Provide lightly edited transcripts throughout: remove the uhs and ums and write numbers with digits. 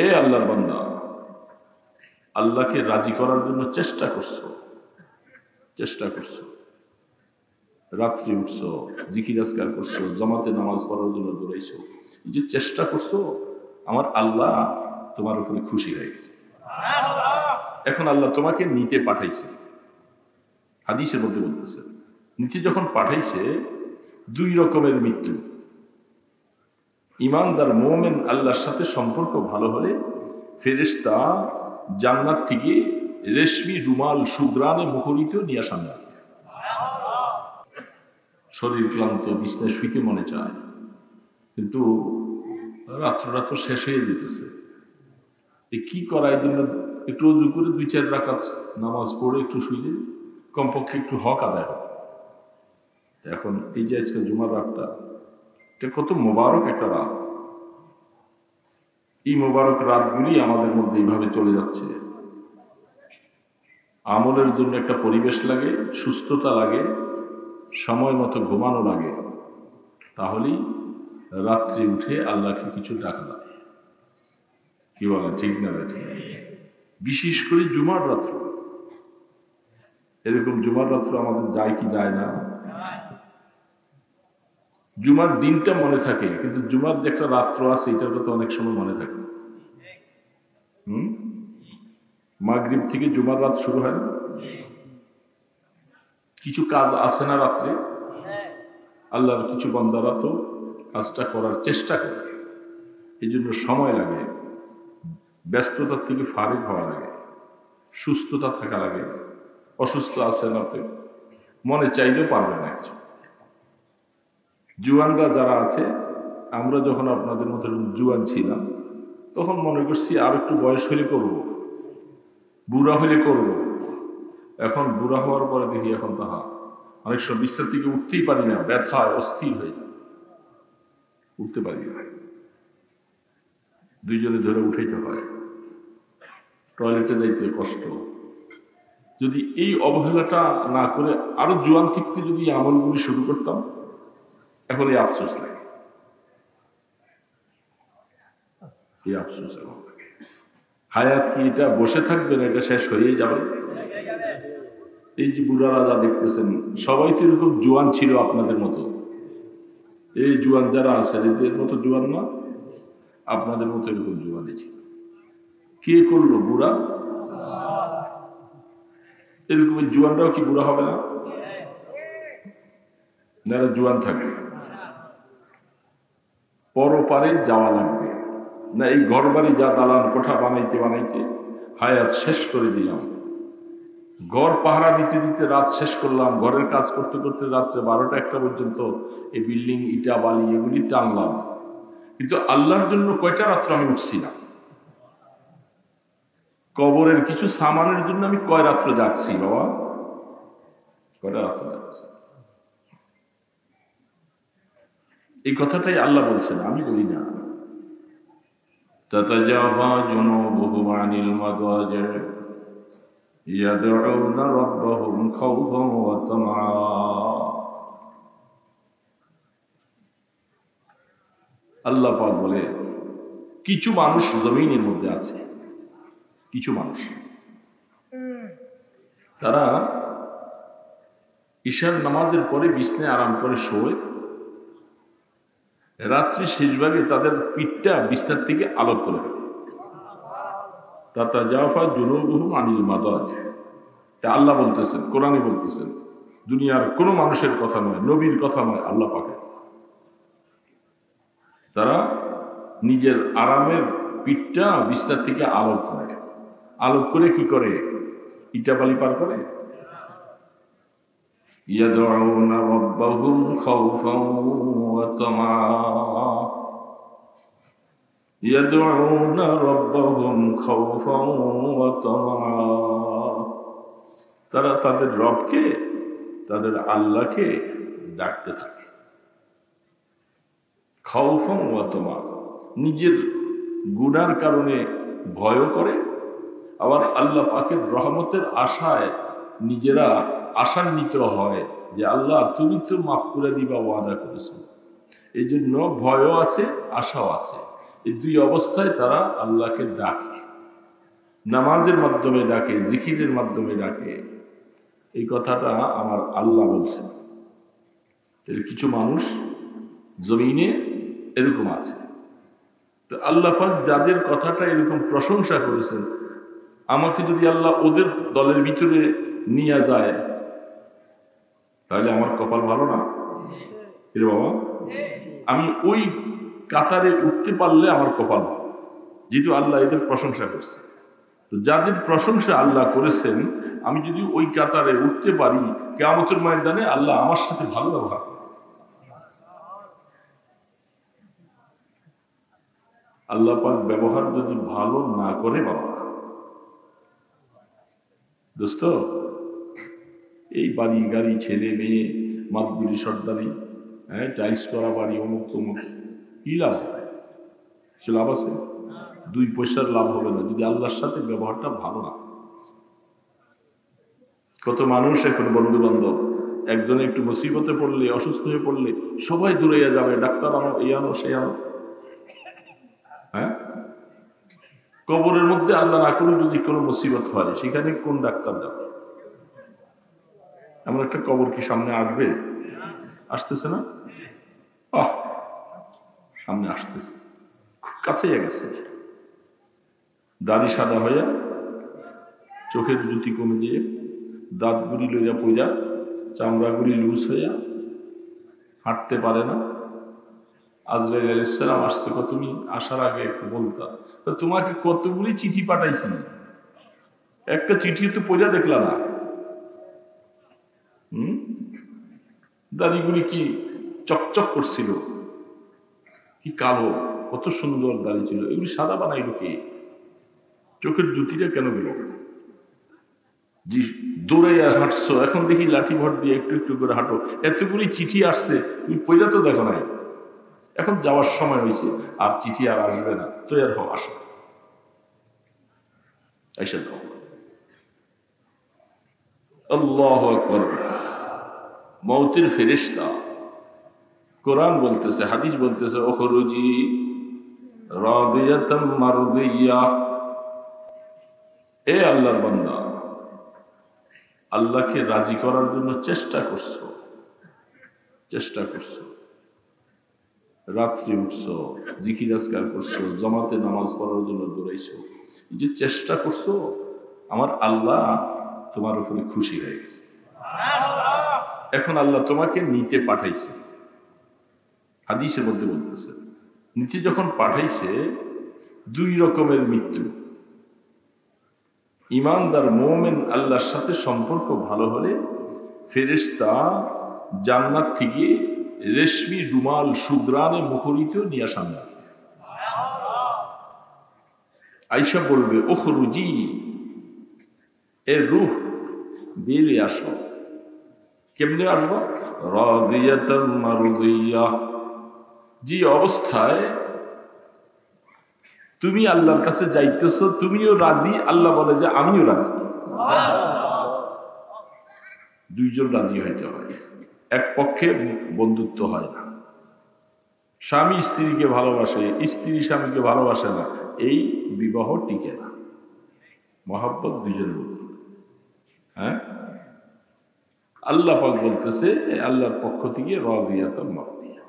এ আল্লাহর বান্দা, আল্লাহকে রাজি করার জন্য চেষ্টা করছো, রাত্রি উঠছো, জিকির আজকার করছো, জামাতে নামাজ পড়ার জন্য দৌড়াইছো, এই যে চেষ্টা করছো, আমার আল্লাহ তোমার উপরে খুশি হয়ে গেছে। এখন আল্লাহ তোমাকে নিতে পাঠাইছে। হাদিসের মধ্যে বলতেছে, নিতে যখন পাঠাইছে, দুই রকমের মৃত্যু। ইমানদার মুমিন আল্লাহর সাথে সম্পর্ক ভালো হলে ফেরেশতা জান্নাত থেকে রেশমি রুমাল সুগ্রানে মুখরিত নিয়ে আসেন। শরীর ক্লান্ত, বিছনায় শুইতে মনে চায়, কিন্তু রাত্র শেষ হয়ে যেতেছে। কি করা? এই জন্য একটু উযু করে 2-4 রাকাত নামাজ পড়ে একটু শুইলে কমপক্ষে একটু হক আদায় হবে। এখন এই যে আজকে জুমার রাতটা, এটা কত মোবারক একটা রাত। এই মোবারক রাতগুলি আমাদের মধ্যে এইভাবে চলে যাচ্ছে। আমলের জন্য একটা পরিবেশ লাগে, সুস্থতা লাগে, সময় মতো ঘুমানো লাগে, তাহলেই রাত্রে উঠে আল্লাহকে কিছু ডাকা যায়। কি বলেন, ঠিক না? ঠিক। বিশেষ করে জুমার রাত্র, এরকম জুমার রাত্র আমাদের যায় কি যায় না? জুমার দিনটা মনে থাকে, কিন্তু জুমার যে একটা রাত্র আছে এটার কথা অনেক সময় মনে থাকে। মাগরিব থেকে জুমার রাত শুরু হয় না? কিছু কাজ আছে না রাত্রে? আল্লাহর কিছু বান্দারা তো কাজটা করার চেষ্টা করে, এই জন্য সময় লাগে, ব্যস্ততার থেকে ফারিগ হওয়া লাগে, সুস্থতা থাকা লাগে। অসুস্থ আছেন আপনি, মনে চাইলেও পারবে না কিছু। জুয়ানরা যারা আছে, আমরা যখন আপনাদের মতো জুয়ান ছিলাম তখন মনে করছি আর একটু বয়স হলে করব, বুড়া হলে করব। এখন বুড়া হওয়ার পরে দেখি এখন তাহা অনেক সময় বিস্তার থেকে উঠতেই পারি না, ব্যথায় অস্থির হয়ে উঠতে পারি না, দুইজনে ধরে উঠাইতে হয়, টয়লেটে যাইতে কষ্ট। যদি এই অবহেলাটা না করে আরো জোয়ান থেকে যদি আমলগুলি শুরু করতাম, এখন এই আফসোস লাগে, এই আফসোস। হায়াত কি এটা বসে থাকবে না, এটা শেষ হয়েই যাবে। এই যে বুড়ারা যা দেখতেছেন, সবাই তো এরকম জোয়ান ছিল আপনাদের মতো। এই জোয়ান যারা আছে এদের মতো জোয়ান না, আপনাদের মতো এরকম জোয়ানই ছিল। কে করলো? বুড়া। এরকম জোয়ানরাও কি বুড়া হবে না? যারা জোয়ান থাকে, পরপারে যাওয়া লাগবে না। এই ঘর বাড়ি যা দালান কোঠা বানাইতে বানাইতে হায়াত শেষ করে দিলাম, ঘর পাহারা দিতে দিতে রাত শেষ করলাম, ঘরের কাজ করতে করতে রাত্রে 12টা-1টা পর্যন্ত এই বিল্ডিং, ইটা বালি এগুলি টানলাম, কিন্তু আল্লাহর জন্য কয়টা রাত্র আমি উঠছি না? কবরের কিছু সামানের জন্য আমি কয় রাত্র যাচ্ছি বাবা? কয়টা রাত্র যাচ্ছি? এই কথাটাই আল্লাহ বলছেন, আমি বলি না। তাতাজাফা জুনুবুহুম আনিল মাদাজি ইয়াদউনা রাব্বাহুম খাওফান ওয়া তামআ। আল্লাহ পাক বলে, কিছু মানুষ জমিনের মধ্যে আছে, কিছু মানুষ তারা ঈশার নামাজের পরে বিছানায় আরাম করে শোয়, রাত্রি শেষ ভাগে তাদের পিঠটা বিস্তার থেকে আলোক করে। তাতাজাফা জুনুবুহুম আনিল মাদাজি, আল্লাহ বলতেছেন, কোরআনে বলতেছেন, দুনিয়ার কোনো মানুষের কথা নয়, নবীর কথা নয়, আল্লাহ পাকের। তারা নিজের আরামের পিঠটা বিস্তার থেকে আলোক করে। আলোক করে কি করে? ইটাবালি পার করে। ইয়াদউনা রাব্বাহুম খাওফান ওয়া তামআ, ইয়াদউনা রাব্বাহুম খাওফান ওয়া তামআ। তারা তাদের রবকে, তাদের আল্লাহকে ডাকতে থাকে। খাওফান ওয়া তামআ, নিজের গুনার কারণে ভয় করে, আবার আল্লাহ পাকের রহমতের আশায় নিজেরা আশান্বিত হয় যে আল্লাহ তুমি তো মাফ করে দিবা, ওয়াদা করেছো। এই জন্য ভয়ও আছে, আশাও আছে। এই দুই অবস্থায় তারা আল্লাহকে ডাকে, নামাজের মাধ্যমে ডাকে, জিকিরের মাধ্যমে ডাকে। এই কথাটা আমার আল্লাহ বলছেন। কিছু মানুষ জমিনে এরকম আছে। তো আল্লাহ পাক যাদের কথাটা এরকম প্রশংসা করেছেন, আমাকে যদি আল্লাহ ওদের দলের ভিতরে নিয়ে যায় তাহলে আমার কপাল ভালো না রে বাবা? আমি ওই কাতারে উঠতে পারলে আমার কপাল ভালো, যেহেতু আল্লাহ এদের প্রশংসা করছে। তো যাদের প্রশংসা আল্লাহ করেছেন, আমি যদি ওই কাতারে উঠতে পারি, কিয়ামতের ময়দানে আল্লাহ আমার সাথে ভালো ব্যবহার করবে। আল্লাহ পাক ব্যবহার যদি ভালো না করে বাবা দোস্ত, এই বাড়ি গাড়ি, ছেলে মেয়ে, মাতবুরি সর্দারি, হ্যাঁ, টাইস করা বাড়ি, অমুক তমুক, কি লাভ? সে লাভ আছে? 2 পয়সার লাভ হবে না যদি আল্লাহর সাথে ব্যবহারটা ভালো না। কত মানুষ এখন বন্ধু বান্ধব, একজনে একটু মুসিবতে পড়লে, অসুস্থ হয়ে পড়লে সবাই দূরাইয়া যাবে, ডাক্তার আনো, এই আনো, সে আনো। হ্যাঁ, কবরের মধ্যে আল্লাহ না করে যদি কোনো মুসিবত হয়, সেখানে কোন ডাক্তার যাবে? এমন একটা কবর কি সামনে আসবে? আসতেছে না? সামনে আসতেছে, খুব কাছে গেছে। দাড়ি সাদা হইয়া, চোখের জ্যোতি কমে দিয়ে, দাঁতগুলি লইয়া পইরা, চামড়াগুলি লুজ হইয়া, হাঁটতে পারে না। আজরাইল আলাইহিস সালাম আসছে, তুমি আসার আগে একটু বলতা, তোমাকে কতগুলি চিঠি পাঠাইছি, একটা চিঠি তো পইরা দেখলা না। দাড়িগুলি কি চকচক করছিল, কি কালো, কত সুন্দর দাড়ি ছিল, এগুলি সাদা বানাইলো কে? চোখের জ্যোতিটা কেন গেল? দৌড়াইয়া হাঁটছো, এখন দেখি লাঠি ভর দিয়ে একটু একটু করে হাঁটো। এতগুলি চিঠি আসছে, তুমি পয়লা তো দেখো নাই। এখন যাওয়ার সময় হয়েছে, আর চিঠি আর আসবে না, তৈরি হও, আসো, এসে দাও। আল্লাহু আকবার। মৌতের ফেরেশতা, কোরআন বলতেছে, হাদিস বলতেছে, ওখরুজি রাদিয়াতাম মারদিয়া। এ আল্লাহর বান্দা, আল্লাহকে রাজি করার জন্য চেষ্টা করছো, রাত্রি উঠছো, জিকির আজকার করছো, জামাতে নামাজ পড়ার জন্য দৌড়াইছো, এই যে চেষ্টা করছো, আমার আল্লাহ তোমার উপরে খুশি হয়ে গেছে। এখন আল্লাহ তোমাকে নিতে পাঠাইছে। হাদিসের মধ্যে বলতেছে, নিতে যখন পাঠাইছে, 2 রকমের মৃত্যু। ইমানদার মুমিন আল্লাহর সাথে সম্পর্ক ভালো হলে ফেরেশতা জান্নাত থেকে রেশমি রুমাল সুগ্রানে মুখরিত নিয়ে আসান, আয়েশা বলবে, ওখরুজি, এ রূহ বেরিয়ে আসো। কেমনে আসবো? রাদিয়াতাম মারদিয়া, যে অবস্থায় তুমি আল্লাহর কাছে যাইতেছো, তুমিও রাজি, আল্লাহ বলে যে আমিও রাজি। 2 জন রাজি হইতে হয়, এক পক্ষে বন্ধুত্ব হয় না। স্বামী স্ত্রীকে ভালোবাসে, স্ত্রী স্বামীকে ভালোবাসে না, এই বিবাহ টিকে না। মহাব্বত 2 জনের মধ্যে। হ্যাঁ, আল্লাহ পাক বলতেছে, আল্লাহর পক্ষ থেকে রাদিয়াতাম মারদিয়া।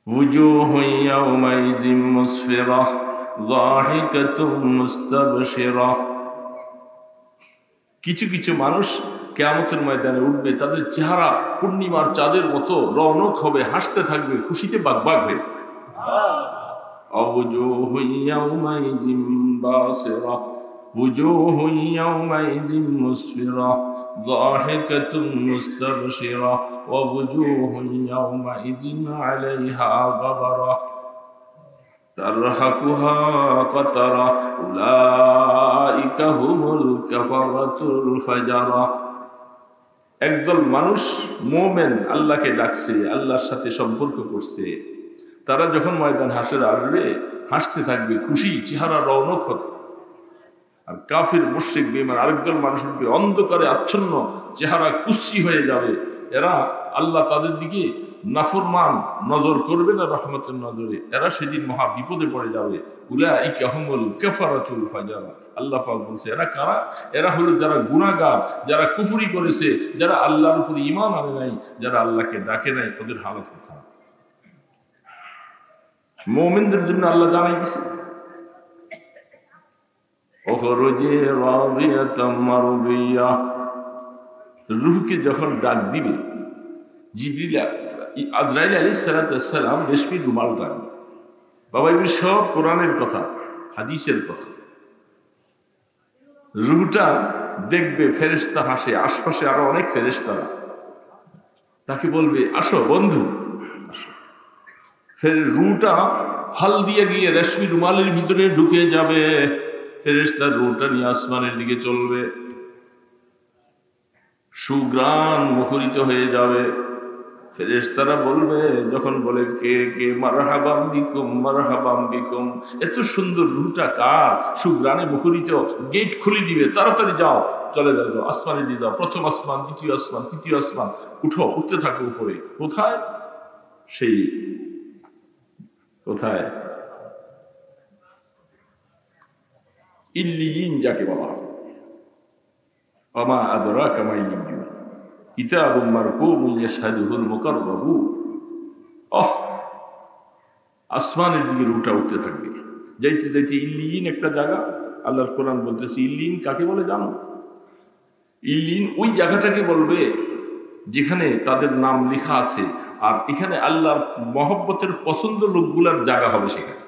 ওয়াজুহু ইয়াওমাইযিন মুসফিরা যাহিকাতুম মুস্তাবশিরা। কিছু কিছু মানুষ কিয়ামতের ময়দানে উঠবে, তাদের চেহারা পূর্ণিমার চাঁদের মতো রৌনক হবে, হাসতে থাকবে, খুশিতে বাগবাগ হয়ে। ওয়াজুহু ইয়াওমাইযিন বাসিরা ওয়াজুহু ইয়াওমাইযিন মুসফিরা যাহিকাতুম মুস্তাবশিরা ওয়া ওয়াজুহু ইয়াওমাইযিন আলাইহা গাবারা তারহাকুহা কাতারা উলাইকা হুমুল কাফারাতুল ফাজারা। একদল মানুষ মুমিন আল্লাহকে ডাকছে, আল্লাহর সাথে সম্পর্ক করছে, তারা যখন ময়দান হাসরে আসবে, হাসতে থাকবে, খুশি, চেহারা রৌনক হবে। আর কাফির মুশরিক বেঈমান আরেকদল মানুষ অন্ধকারে আচ্ছন্ন, চেহারা কুৎসি হয়ে যাবে। এরা আল্লাহ তাদের দিকে নাফরমান নজর করবে না রহমতের নজরে, এরা সেদিন মহা বিপদে পড়ে যাবে। উলাইকা হুমুল কাফারাতুল ফাজার। আল্লাহ পাক বলছে এরা কারা? এরা হলো যারা গুনাহগার, যারা কুফরি করেছে, যারা আল্লাহর উপর ঈমান আনে নাই, যারা আল্লাহকে ডাকে নাই, ওদের হালত খারাপ। মুমিনদের জন্য আল্লাহ জানাই দিয়েছে ওখরুজি রাদিয়াতাম মারদিয়া। রূহকে যখন ডাক দিবে জিবরিল আজরাইল আলাইহিস সালাম রেশমির রুমাল টানবে। বাবা এগুলি সব কোরআনের কথা, হাদিসের কথা। রূহটা দেখবে ফেরেশতা হাসে, আশপাশে আরো অনেক ফেরেশতারা তাকে বলবে আসো বন্ধু আসো। ফের রূহটা হাল দিয়ে গিয়ে রেশমি রুমালের ভিতরে ঢুকে যাবে। ফেরেশতার রূহটা নিয়ে আসমানের দিকে চলবে, সুগ্রাণ মুখরিত হয়ে যাবে। ফেরেশতারা বলবে, যখন বলে কে কে মারহাবাম বিকুম মারহাবাম বিকুম, এত সুন্দর রূহটা কার, সুগ্রাণে মুখরিত, গেট খুলে দিবে, তাড়াতাড়ি যাও, চলে যাও, আসমানে দিয়ে যাও, প্রথম আসমান, দ্বিতীয় আসমান, তৃতীয় আসমান, উঠো, উঠতে থাকো উপরে। কোথায়? সেই কোথায়? ইল্লিয়িন যাকে বলা হয়। ওমা আদরাকা মা ইল্লিয়িন কিতাবুম মারকুমুন ইয়াশহাদুহুল মুকাররাবুন। আসমানের দিকে রুটা উঠতে থাকবে, যাইতে যাইতে ইল্লিয়িন একটা জায়গা। আল্লাহর কোরআন বলতেছে ইল্লিয়িন কাকে বলে জানো? ইল্লিয়িন ওই জায়গাটাকে বলবে যেখানে তাদের নাম লেখা আছে, আর এখানে আল্লাহর মহব্বতের পছন্দ লোকগুলার জায়গা হবে সেখানে।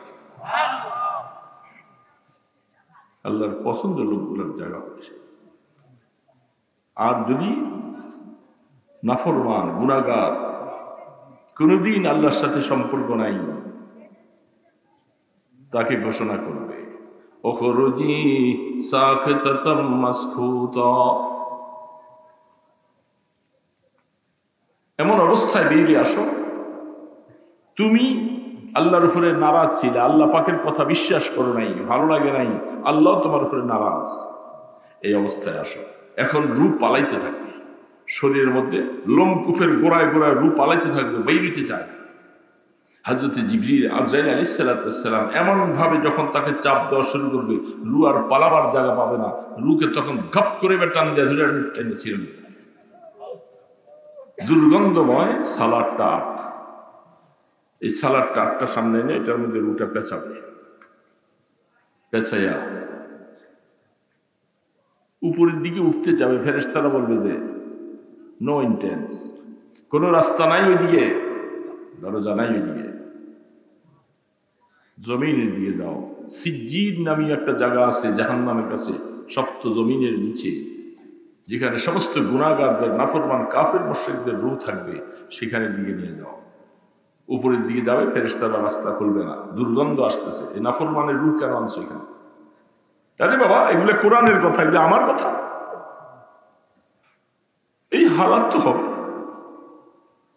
আল্লাহর পছন্দ লোকগুলার জায়গা হবে। আর যদি নাফরমান গুনাহগার, কোনদিন আল্লাহর সাথে সম্পর্ক নাই, তাকে ঘোষণা করবে ওখরুজি সাখিতাতাম মাসখুতা। এমন অবস্থায় বেরিয়ে আসো, তুমি আল্লাহর উপরে নারাজ ছিলে, আল্লাহ পাকের কথা বিশ্বাস করো নাই, ভালো লাগে নাই, আল্লাহ তোমার উপরে নারাজ। এই অবস্থায় আসো। এখন রূপ পালাইতে থাকবে, শরীরের মধ্যে লোমকূপের গোড়ায় গোড়ায় রূপ পালাইতে থাকবে, বাইরিতে চায়। হযরত জিবরিল আজরাইল আলাইহিস সালাম এমন ভাবে যখন তাকে চাপ দেওয়া শুরু করবে, রূহ আর পালাবার জায়গা পাবে না। রূহকে তখন ঘপ করে টান দিয়ে ধরে টেনেছিলেন। দুর্গন্ধময় সালার টাট, এই সালার টাটটা সামনে এনে এটার মধ্যে রূহটা পেঁচাবে। পেঁচাইয়া উপরের দিকে উঠতে যাবে। ফেরেশতারা বলবে যে নো ইন্টেন্স, কোনো রাস্তা নাই ওইদিকে, দরজা নাই ওইদিকে, জমিনের দিকে যাও। সিজ্জিদ নামী একটা জায়গা আছে জাহান্নামের কাছে, সপ্ত জমিনের নিচে, যেখানে সমস্ত গুনাহগারদের, নাফরমান কাফের মুশরিকদের রূহ থাকবে, সেখানের দিকে নিয়ে যাও। উপরের দিকে যাবে, ফেরেশতারা রাস্তা খুলবে না, দুর্গন্ধ আসতেছে, এই নাফরমানের রূহ কেন আনছো এখানে? আরে বাবা, এগুলো কোরআনের কথা, এগুলো আমার কথা। এই হালাত তো হবে,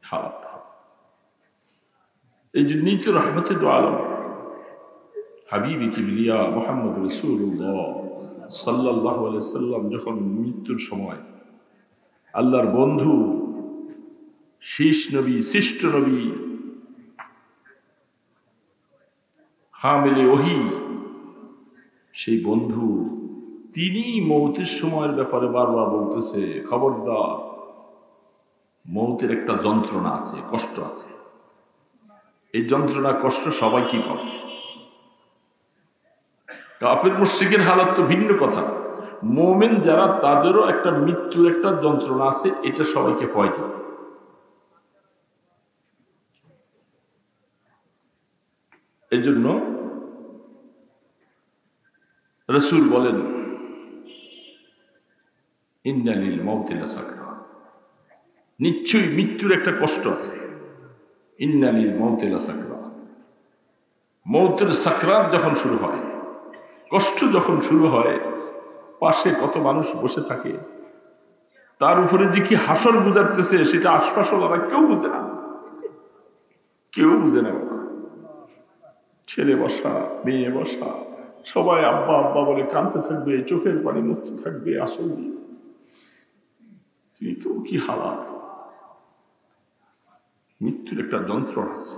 হালাত হবে। এই যে নিচে রহমতের দো আলম হাবিবি কিবরিয়া মুহাম্মদ রাসূলুল্লাহ সাল্লাল্লাহু আলাইহি সাল্লাম যখন মৃত্যুর সময় আল্লাহর বন্ধু, শীষ নবী, শ্রেষ্ঠ নবী, হামিলে ওহী, সেই বন্ধু তিনি মৌতের সময়ের ব্যাপারে বারবার বলতেছে, খবরদার, মৌতের একটা যন্ত্রণা আছে, কষ্ট আছে। এই যন্ত্রণা কষ্ট সবাই কি পাবে? কাফের মুশরিকের হালাত তো ভিন্ন কথা। মুমিন যারা, তাদেরও একটা মৃত্যুর একটা যন্ত্রণা আছে, এটা সবাইকে ভয় দেবে। এই জন্য রাসূল বলেন ইন্না লিল মাউতি লাসাকরাত, নিশ্চয়ই মৃত্যুর একটা কষ্ট আছে। ইন্না লিল মাউতি লাসাকরাত, মৌতের সাকরাত যখন শুরু হয়, কষ্ট যখন শুরু হয়, পাশে কত মানুষ বসে থাকে, তার উপরে যে কি হাসর গুজারতেছে সেটা আশপাশওয়ালারা কেউ বুঝে না, কেউ বুঝে না। ছেলে বসা, মেয়ে বসা, সবাই আব্বা আব্বা বলে কাঁদতে থাকবে, চোখের পানি মুছতে থাকবে, আসল দিয়ে তো কি হালাত। মৃত্যুর একটা যন্ত্রণা আছে,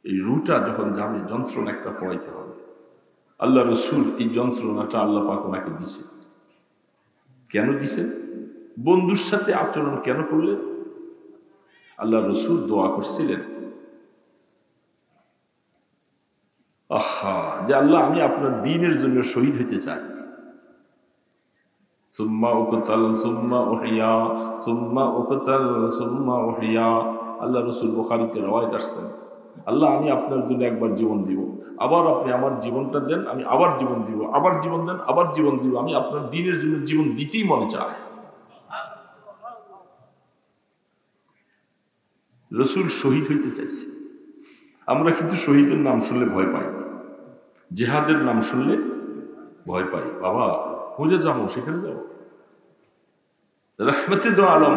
এই রুটা যখন যাবে যন্ত্রণা একটা পড়াইতে হবে। আল্লাহ রসুল এই যন্ত্রণাটা আল্লাহ পাক ওনাকে দিছে। কেন দিছে? বন্ধুর সাথে আচরণ কেন করলেন? আল্লাহ রসুল দোয়া করছিলেন, আহা, যে আল্লাহ আমি আপনার দ্বীনের জন্য শহীদ হইতে চাই। সুম্মা উকতাল সুম্মা উহিয়া সুম্মা উকতাল সুম্মা উহিয়া। আল্লাহ রসুল বুখারীতে রওয়ায়াত আসছেন, আল্লাহ আমি আপনার জন্য একবার জীবন দিব, আবার আপনি আমার জীবনটা দেন, আমি আবার জীবন দিব, আবার জীবন দেন, আবার জীবন দিব, আমি আপনার দ্বীনের জন্য জীবন দিতেই মনে চায়। রসুল শহীদ হইতে চাইছে। আমরা কিন্তু শহীদের নাম শুনলে ভয় পাই, জিহাদের নাম শুনলে ভয় পাই। বাবা খুঁজে যাবো, সেখানে যাবো, রহমতে দো আলম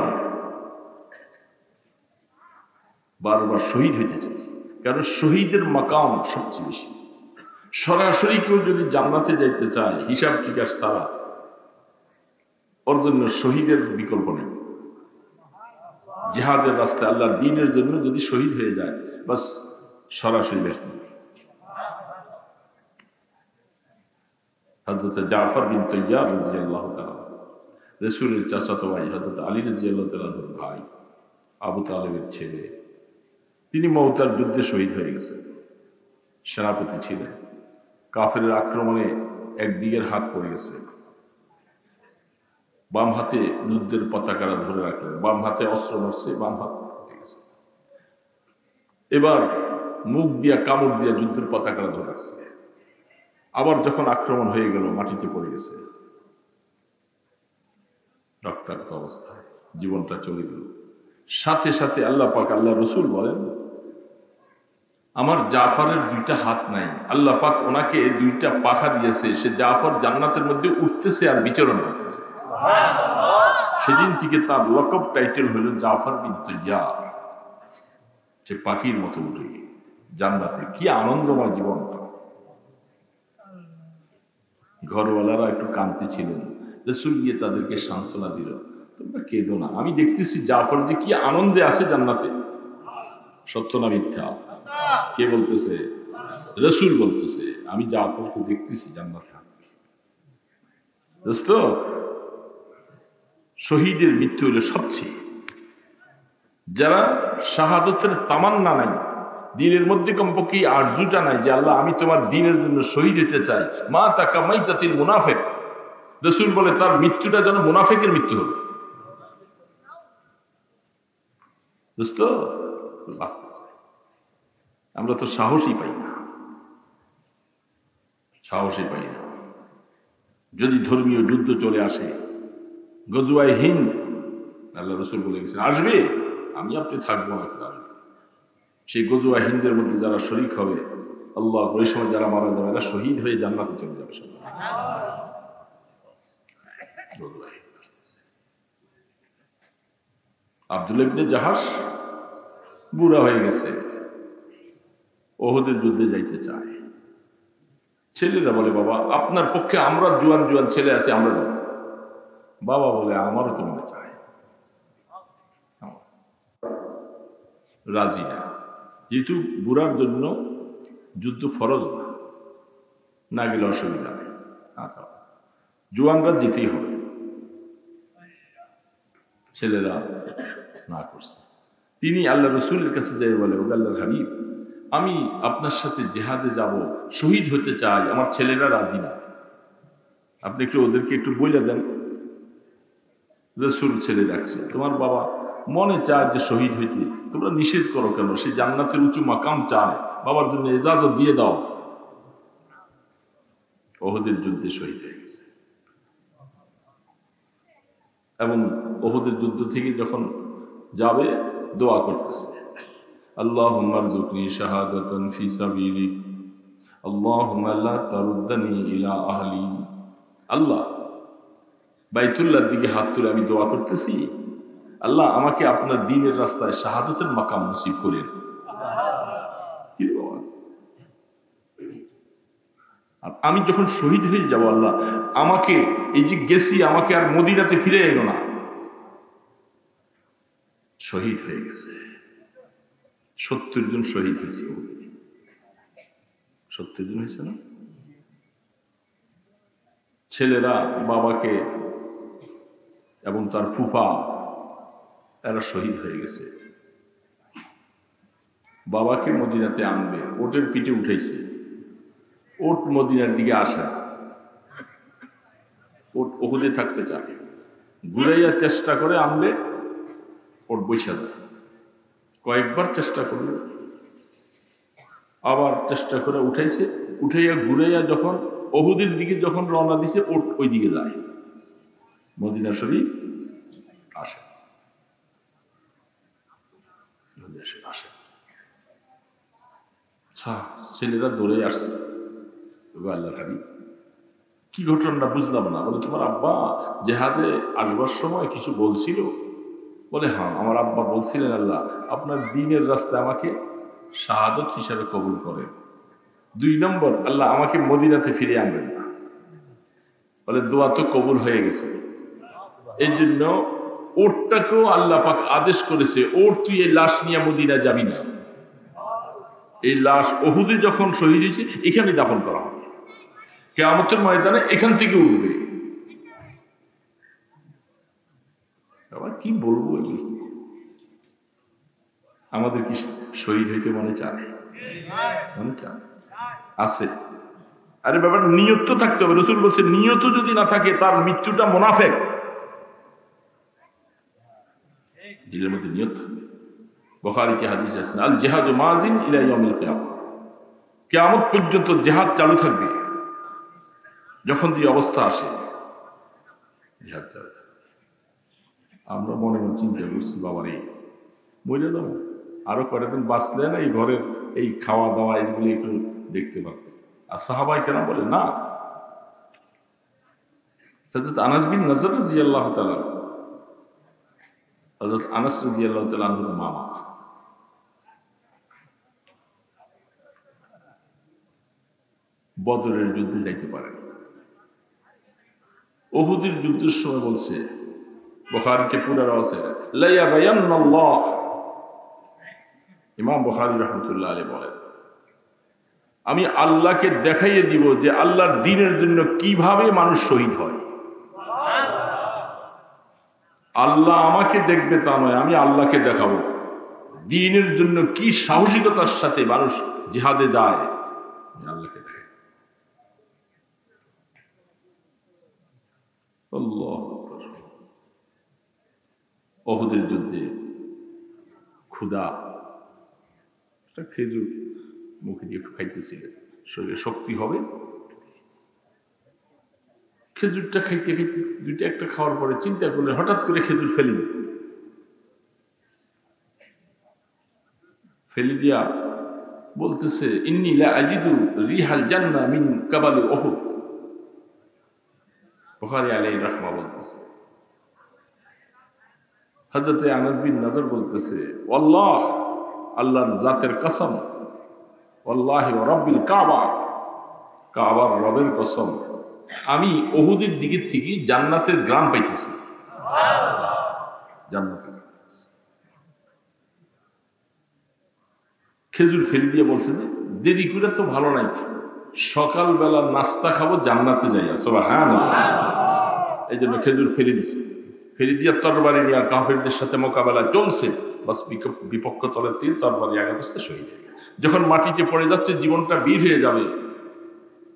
বারবার শহীদ হইতে চাইছে। কারণ শহীদের মাকাম সবচেয়ে বেশি। সরাসরি কেউ যদি জান্নাতে যাইতে চায় হিসাব টিকাস ছাড়া, ওর জন্য শহীদের বিকল্প নেই। জিহাদের রাস্তায় আল্লাহর দ্বীনের জন্য যদি শহীদ হয়ে যায়, বাস সরাসরি ব্যস্ত। হযরত জাফর বিন তাইয়ার রাদিয়াল্লাহু তাআলা, রাসূলের চাচাতো ভাই হযরত আলী রাদিয়াল্লাহু তাআলার ভাই, আবু তালেবের ছেলে, তিনি মওতার যুদ্ধে শহীদ হয়ে গেছেন। সেনাপতি ছিলেন। কাফেরের আক্রমণে একদিকের হাত পড়ে গেছে, বাম হাতে যুদ্ধের পতাকাটা ধরে রাখলেন, বাম হাতে অস্ত্র মারছে, বাম হাত পড়ে গেছে। এবার মুখ দিয়া কামড় দিয়া যুদ্ধের পতাকাটা ধরে রাখছে। আবার যখন আক্রমণ হয়ে গেল, মাটিতে পড়ে গেছে রক্তাক্ত অবস্থায়, জীবনটা চলে গেল। সাথে সাথে আল্লাহ পাক, আল্লাহ রসুল বলেন, আমার জাফরের দুইটা হাত নাই, আল্লাহ পাক ওনাকে দুইটা পাখা দিয়েছে, সে জাফর জান্নাতের মধ্যে উঠতেছে আর বিচরণ করতেছে। সেদিন থেকে তার লকব টাইটেল হলো জাফর বিন তাইয়ার, সে পাখির মতো উঠে জান্নাতে। কি আনন্দময় জীবনটা। ঘরওয়ালারা একটু কাঁদতে ছিলেন, রাসূল গিয়ে তাদেরকে সান্ত্বনা দিল, তোমরা কেঁদো না, আমি দেখতেছি জাফর যে কি আনন্দে আছে জান্নাতে। সত্য না মিথ্যা? কে বলতেছে? রাসূল বলতেছে, আমি জাফরকে দেখতেছি জান্নাতে। দোস্ত, শহীদের মৃত্যু হলো সবচেয়ে, যারা শাহাদতের তামান্না নাই, দিনের মধ্যে কমপক্ষে আরজুটা নাই যে আল্লাহ আমি তোমার দ্বীনের জন্য শহীদ হতে চাই, মা তাকা মাইতাতিল মুনাফিক, রাসূল বলে তার মৃত্যুটা যেন মুনাফিকের মৃত্যু হবে। দোস্ত, আমরা তো সাহসই পাই না, সাহসই পাই না। যদি ধর্মীয় যুদ্ধ চলে আসে, গজওয়ায়ে হিন্দ, আল্লাহ রাসূল বলে গেছেন আসবে, আমি আপনি থাকবো না, সেই গজওয়ায়ে হিন্দের মধ্যে যারা শরীক হবে, আল্লাহ ওই সময় যারা মারা যাবে এরা শহীদ হয়ে জান্নাতে চলে যাবে। আব্দুল্লাহ ইবনে জাহাশ বুড়া হয়ে গেছে, ওহদের যুদ্ধে যাইতে চায়। ছেলেরা বলে, বাবা আপনার পক্ষে আমরা জোয়ান জোয়ান ছেলে আছে, আমরা যাব। বাবা বলে, আমারও তো মনে চায়, রাজি না। যেহেতু বুড়ার জন্য যুদ্ধ ফরজ না, না গেলে অসুবিধা নেই, জোয়ানরা যেতেই হবে। ছেলেরা না করছে। তিনি আল্লাহ রসুলের কাছে যাই বলে, ও আল্লাহর হাবিব, আমি আপনার সাথে জেহাদে যাব, শহীদ হতে চাই, আমার ছেলেরা রাজি না, আপনি একটু ওদেরকে একটু বলে দেন। রসুল ছেলে রাখছে, তোমার বাবা মনে চায় যে শহীদ হইতে, তোমরা নিষেধ করো কেন? সে জান্নাতের উঁচু মাকাম চায়, বাবার জন্য ইজাজত দিয়ে দাও। ওহদের যুদ্ধে শহীদ হয়ে গেছে। এবং ওহদের যুদ্ধ থেকে যখন যাবে দোয়া করতেছে, আল্লাহুম্মা রযুকনি শাহাদাতান ফি সাবিলিক, আল্লাহুম্মা লা তারুদ্দানি ইলা আহলি। আল্লাহ, বাইতুল্লাহর দিকে হাত তুলে আমি দোয়া করতেছি, আল্লাহ আমাকে আপনার দ্বীনের রাস্তায় শাহাদাতের মাকাম নসিব করেন। আমি যখন শহীদ হয়ে যাব, আল্লাহ আমাকে, এই যে গেছি, আমাকে আর মদিনাতে ফিরে এলো না। শহীদ হয়ে গেছে। 70 জন শহীদ হয়েছে। 70 জন হয়েছে না? ছেলেরা বাবাকে এবং তার ফুফা এরা শহীদ হয়ে গেছে। বাবাকে মদিনাতে আনবে, ওটের পিঠে উঠাইছে, ওট মদিনার দিকে আসে, ওট ওহুদে থাকতে চায়, ঘুরাইয়া চেষ্টা করে আনবে, ওট বৈশা দেয়। কয়েকবার চেষ্টা করলো, আবার চেষ্টা করে উঠাইছে, উঠাইয়া ঘুরাইয়া যখন ওহুদের দিকে যখন রওনা দিছে, ওট ওই দিকে যায়, মদিনা শরীফ আসে আসে। ছেলেরা দৌড়ে আসছে, আল্লাহর হাবিব কি ঘটনা বুঝলাম না। বলে তোমার আব্বা জেহাদে আসবার সময় কিছু বলছিল? বলে হ্যাঁ, আমার আব্বা বলছিলেন আল্লাহ আপনার দ্বীনের রাস্তায় আমাকে শাহাদত হিসাবে কবুল করেন। 2 নম্বর, আল্লাহ আমাকে মদিনাতে ফিরে আনবেন না। বলে দোয়া তো কবুল হয়ে গেছে। এই জন্য ওরটাকেও আল্লাহ পাক আদেশ করেছে, ওর তুই এই লাশ নিয়ে মদিনা যাবি না, এই লাশ ওহুদে যখন শহীদ হয়েছে এখানে দাফন করা হবে, কিয়ামতের ময়দানে এখান থেকে উঠবে। আবার কি বলবো, আমাদের কি শহীদ হইতে মনে চায়? মনে চায়? আছে। আরে ব্যাপারটা নিয়ত তো থাকতে হবে। রাসূল বলছে নিয়ত যদি না থাকে তার মৃত্যুটা মুনাফিক। দিলের মধ্যে নিয়ত থাকবে। বুখারীতে হাদিস আছে, আল জিহাদু মাযিন ইলা ইয়াউমিল কিয়ামah, কিয়ামত পর্যন্ত জিহাদ চালু থাকবে। যখন যে অবস্থা আসে জিহাদ চালু থাকবে। আমরা মনে মনে চিন্তা করছি বাবারে মরে যাবো, আরো কয়েকদিন বাঁচলে না এই ঘরের এই খাওয়া দাওয়া এগুলি একটু দেখতে পারবে। আর সাহাবায়ে কেরাম বলে না। হযরত আনাস বিন নজর রাদিয়াল্লাহু তাআলা, হযরত আনাস রাদিয়াল্লাহু তাআলা আনহুর মামা, বদরের যুদ্ধে যাইতে পারেন। উহুদের যুদ্ধের সময় বলছে, বুখারীতে পুরো আছে, লা ইয়াবায়ান্নাল্লাহ, ইমাম বুখারী রাহমাতুল্লাহ আলাইহি বলেন আমি আল্লাহকে দেখাইয়ে দিব যে আল্লাহর দ্বীনের জন্য কিভাবে মানুষ শহীদ হয়। আল্লাহ আমাকে দেখবে তা নয়, আমি আল্লাহকে দেখাবো দ্বীনের জন্য কি সাহসিকতার সাথে মানুষ জিহাদে যায়। আল্লাহকে দেখাই। আল্লাহু আকবার। উহুদের যুদ্ধে ক্ষুধা, খেজুর মুখে দিয়ে একটু খাইতেছিলেন, শরীরে শক্তি হবে। খেজুরটা খাইতে খাইতে দুইটা একটা খাওয়ার পরে চিন্তা করলে হঠাৎ করে খেজুর ফেলে দিয়া বলতেছে ইন্নী লা আজিদু রিহাল জান্নাহ মিন কাবালি উহুদ। বুখারী আলাইহি রাহমাহ বলতেছে, হযরত আনাস বিন নজর বলতেছে আল্লাহ, আল্লাহর জাতের কসম, ওয়াল্লাহি ওয়া রাব্বিল কাবা, কাবার রবের কসম, আমি উহুদের দিকের থেকে জান্নাতের গ্রাম পাইতেছি। সুবহানাল্লাহ। জান্নাতের খেজুর ফেলে দিয়ে বলছে যে দেরি করে তো ভালো নাই, সকালবেলা নাস্তা খাবো জান্নাতে যাইয়া। সুবহানাল্লাহ। এই জন্য খেজুর ফেলে দিছে, ফেলে দিয়ে তরবারি নিয়ে কাফেরদের সাথে মোকাবেলা চলছে। বাস বিপক্ষ তলের তীর তরবারি আঘাত আসছে, শহীদ হয়ে গেছে। যখন মাটিতে পড়ে যাচ্ছে, জীবনটা বীর হয়ে যাবে,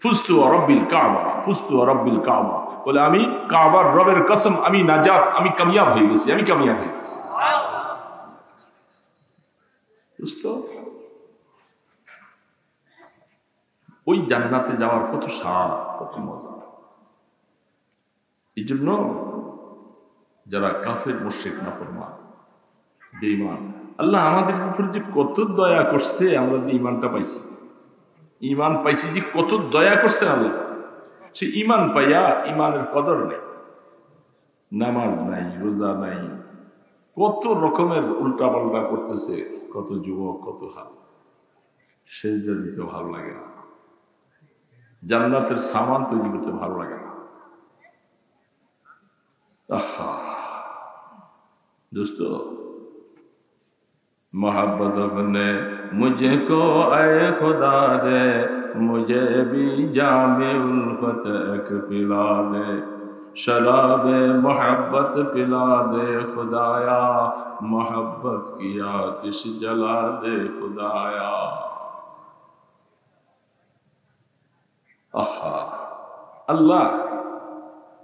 ফুস্তু ওয়া রাব্বিল কাবা, ফুস্তু ওয়া রাব্বিল কাবা, বলে আমি কাবার রবের কসম, আমি নাজাত, আমি কামিয়াব হয়ে গেছি, আমি কামিয়াব হয়ে গেছি। বুঝতো ওই জান্নাতে যাওয়ার কত স্বাদ, কত মজা। এই জন্য যারা কাফের, মুশরিক, নাফরমান, বেঈমান, আল্লাহ আমাদের উপর যে কত দয়া করছে, আমরা যে ঈমানটা পাইছি, ঈমান পাইছি যে কত দয়া করছে আল্লাহ। সে ঈমান পাইয়া ঈমানের কদর নেই, নামাজ নাই, রোজা নাই, কত রকমের উল্টা পাল্টা করতেছে, কত যুবক, কত হাল, সেজদা দিতে ভালো লাগে না, জান্নাতের সামান তৈরি করতে ভালো লাগে না। দোস্ত, मोहब्बत अपने मुझको ऐ खुदा दे, मुझे भी जामे उल्फत एक पिला दे, शराब मोहब्बत पिला दे खुदाया, मोहब्बत की आतिश जला दे खुदाया। आहा আল্লাহ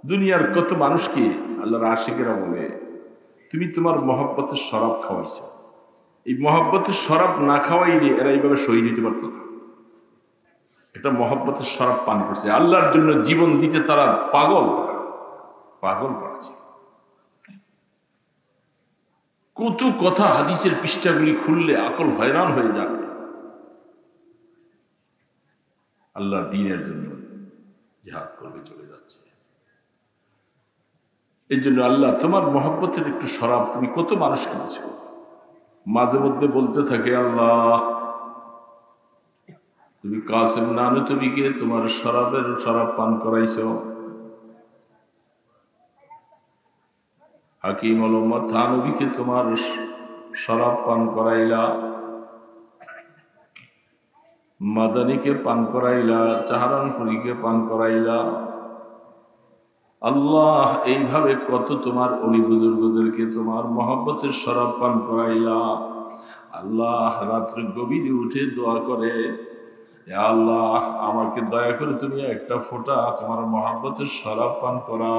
দুনিয়ার কত মানুষকে আল্লাহর আশিকেরা বলে তুমি তোমার মহব্বতের শরাব খাওয়াইছো। এই মহব্বতের শরাব না খাওয়াইলে এরা এইভাবে শহীদ হইতে পারত না। এটা মহব্বতের শরাব পান করছে, আল্লাহর জন্য জীবন দিতে তারা পাগল পাগল করেছে। কত কথা হাদিসের পৃষ্ঠাগুলি খুললে আকল হয়রান হয়ে যাবে। আল্লাহর দ্বীনের জন্য জিহাদ করবে চলে যাচ্ছে। এই জন্য আল্লাহ তোমার মহব্বতের একটু শরাব তুমি কত মানুষকে দিছো। মাঝে মধ্যে বলতে থাকে আল্লাহ তুমি কাসেম নানুতুবিকে তোমার শরাবের শরাব পান করাইছো, হাকিম আল উম্মাহ থানবীকে তোমার শরাব পান করাইলা, মাদানীকে পান করাইলা, চাহারানপুরীকে পান করাইলা। আল্লাহ এইভাবে কত তোমার অলি বুজুর্গদেরকে তোমার মহব্বতের শরাব পান করাইলা। আল্লাহ রাত্রে গভীরে উঠে দোয়া করে আল্লাহ আমাকে দয়া করে তুমি একটা ফোঁটা তোমার মহব্বতের শরাব পান করা।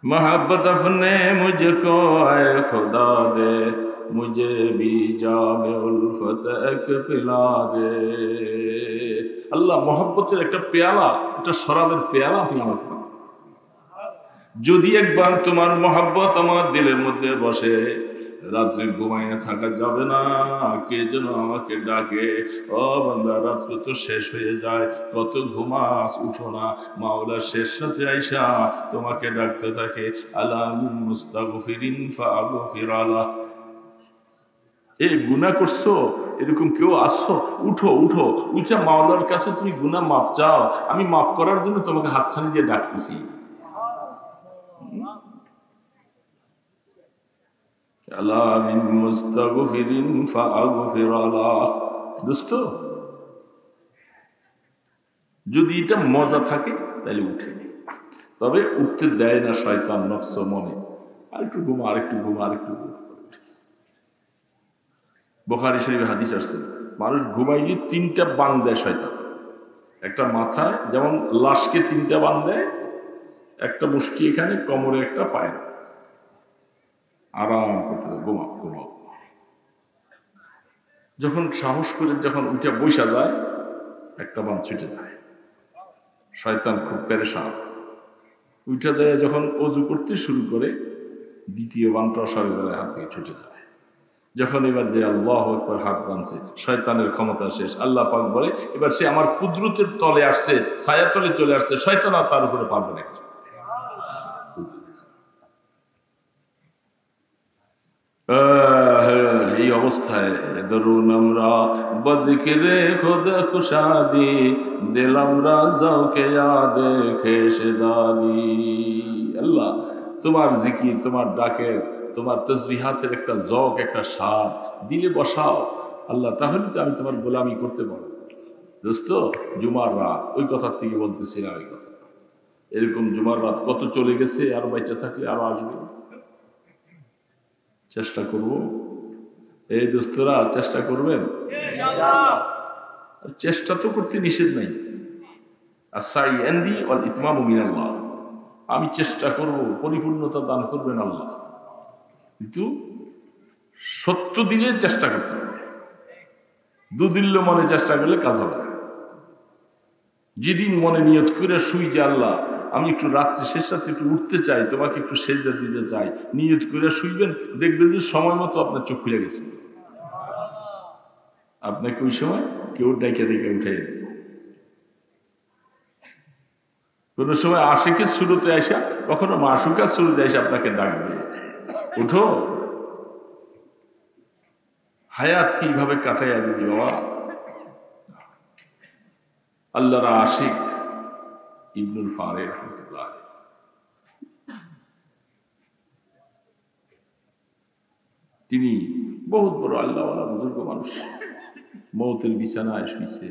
मोहब्बत अपने मुझको ऐ खुदा दे, मुझे भी जामे उल्फत एक पिला दे। আল্লাহ মহব্বতের একটা পেয়ালা, একটা শরাবের পেয়ালা তুমি আমাকে দাও। যদি একবার তোমার মহব্বত আমার দিলের মধ্যে বসে, রাত্রে ঘুমাইয়া থাকা যাবে না, কে যেন আমাকে ডাকে, ও বান্দা রাত্রে তো শেষ হয়ে যায়, কত ঘুমাস উঠো না, মাওলা শেষ রাতে আইসা তোমাকে ডাকতে থাকে আলা মিন মুস্তাগফিরিন ফাগফির আলা। এই গুনাহ করছো এরকম কেউ আসছো, উঠো উঠো, উঠে মাওলার কাছে তুমি গুনাহ মাপ চাও, আমি মাফ করার জন্য তোমাকে হাতছানি দিয়ে ডাকতেছি। আলা মিন মুস্তাগফিরিন ফাগফির আলা। দোস্ত যদি এটা মজা থাকে তাহলে উঠে, তবে উঠতে দেয় না শয়তান নফস মনে, আরেকটু ঘুমা আরেকটু ঘুমা আরেকটু ঘুমা। বুখারী শরীফে হাদিস আসছে মানুষ ঘুমাইলে তিনটা বান দেয় শয়তান। একটা মাথায়, যেমন লাশকে তিনটা বান দেয়, একটা মুষ্টি এখানে, কোমরে একটা, পায়ে। আরাম করতে ঘুমাও ঘুমাও। যখন সাহস করে যখন উঠে বৈশা যায়, একটা বান ছুটে যায়। শয়তান খুব পেরেশান। উঠে যায় যখন অজু করতে শুরু করে, দ্বিতীয় বানটা শরীরের হাত থেকে ছুটে যায়। যখন এবার যে আল্লাহু আকবার হাত বানছে, শয়তানের ক্ষমতা শেষ। আল্লাহ পাক বলে এবার সে আমার কুদরতের তলে আসছে, ছায়া তলে চলে আসছে, শয়তান আর তার উপরে পারবে না। এই অবস্থায় দরুন আমরা বদকিরে খোদা কুশাদি, দিলাম রাজাকে ইয়াদে খেশদাদি। আল্লাহ তোমার জিকির, তোমার ডাকের, তোমার তসবিহাতের একটা জক, একটা স্বাদ দিলে বসাও আল্লাহ, তাহলে তো আমি তোমার গোলামি করতে পারবো। দোস্ত জুমার রাত, ওই কথার থেকে বলতেছিলাম, ওই কথা এরকম জুমার রাত কত চলে গেছে, আর বেঁচে থাকলে আরো আসবে। চেষ্টা করব, এই দোস্তরা চেষ্টা করবেন। চেষ্টা তো করতে নিষেধ নাই, আমি চেষ্টা করব, পরিপূর্ণতা দান করবেন আল্লাহ, কিন্তু সত্য দিলে চেষ্টা করতে হবে। দুদিল্য মনে চেষ্টা করলে কাজ হবে না। যেদিন মনে নিয়ত করে শুই যে আল্লাহ আমি একটু রাত্রে শেষ রাতে একটু উঠতে চাই, তোমাকে একটু সেজদা দিতে চাই, নিয়ত করে শুইবেন, দেখবেন যে সময় মতো আপনার চোখ খুলে গেছে। আপনাকে ওই সময় কেউ ডেকে ডেকে উঠে, কোন সময় আশিকের শুরুতে আসা, কখনো মাসুকার শুরুতে এসে আপনাকে ডাকবে, উঠো। হায়াত কিভাবে কাটাইয়া দিবি বাবা। আল্লাহর আশিক ইবনুল ফারে রহমাতুল্লাহ তিনি বহুত বড় আল্লাহওয়ালা বুজুর্গ মানুষ, মৌতের বিছানায় শুইছে।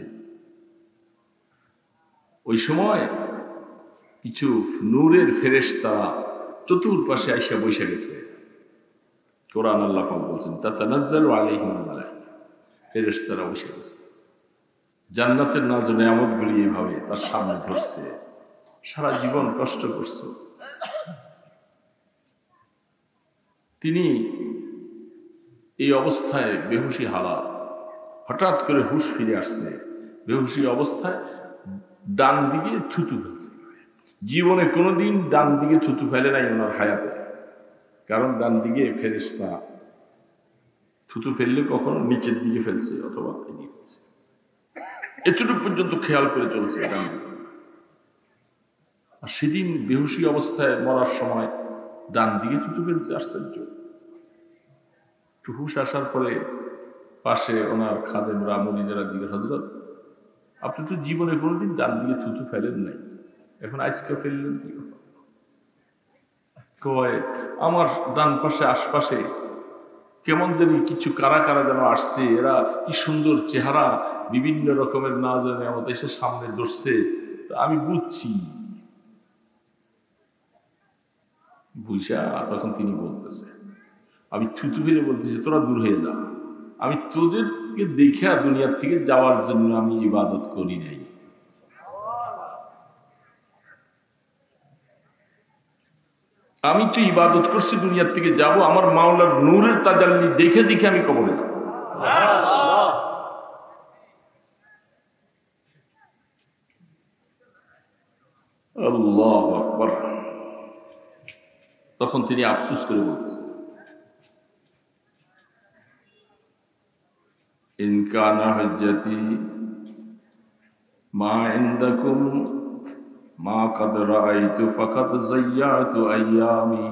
ওই সময় কিছু নূরের ফেরেশতা চতুর্পাশে আইসা বসে গেছে। কোরআন আল্লাহ পাক বলছেন তাতানাজ্জালু আলাইহিমুল মালায়েকা, ফেরেশতারা বসে গেছে। জান্নাতের নাজ নেয়ামতগুলি এইভাবে তার সামনে ধরছে। সারা জীবন কষ্ট করছে, তিনি এই অবস্থায় বেহুশি হালাত, হঠাৎ করে হুশ ফিরে আসছে। বেহুশি অবস্থায় ডান দিকে থুতু ফেলছে। জীবনে কোনোদিন ডান দিকে থুতু ফেলে নাই ওনার হায়াতে, কারণ ডান দিকে ফেরেশতা থুতু ফেললে কখনো নিচের দিকে ফেলছে অথবা এদিকে ফেলছে, এতটুকু পর্যন্ত খেয়াল করে চলছে ডান দিকে। আর সেদিন বেহুশি অবস্থায় মরার সময় ডান দিকে থুতু ফেলছে। আশ্চর্য। হুশ আসার পরে পাশে ওনার খাদেমরা মুরিদেরা দিকে, হযরত আপনি তো জীবনে কোনোদিন ডান দিকে থুতু ফেলেন নাই, এখন আজকে ফেললেন কি? কয় আমার ডান পাশে আশপাশে কেমন যেন কিছু কারা কারা যেন আসছে, এরা কি সুন্দর চেহারা, বিভিন্ন রকমের নাজ নেয়ামত এসে সামনে ধরছে, আমি বুঝছি। বুঝা তখন তিনি বলতেছে, আমি থুতু ফেলে বলতেছি তোরা দূর হয়ে যা, আমি তোদেরকে দেখা দুনিয়ার থেকে যাওয়ার জন্য আমি ইবাদত করি নাই। আমি তো ইবাদত করছি দুনিয়ার থেকে যাব, আমার মাওলার নূরের তাজাল্লি দেখে দেখে আমি কবরে যাব। আল্লাহু আকবার। তখন তিনি আফসোস করে বলতেছেন, ইন কানা হুজ্জতি মা ইনদাকুম মা কাদ রাআইতু ফাকাদ যায়্যাতু আইয়ামি।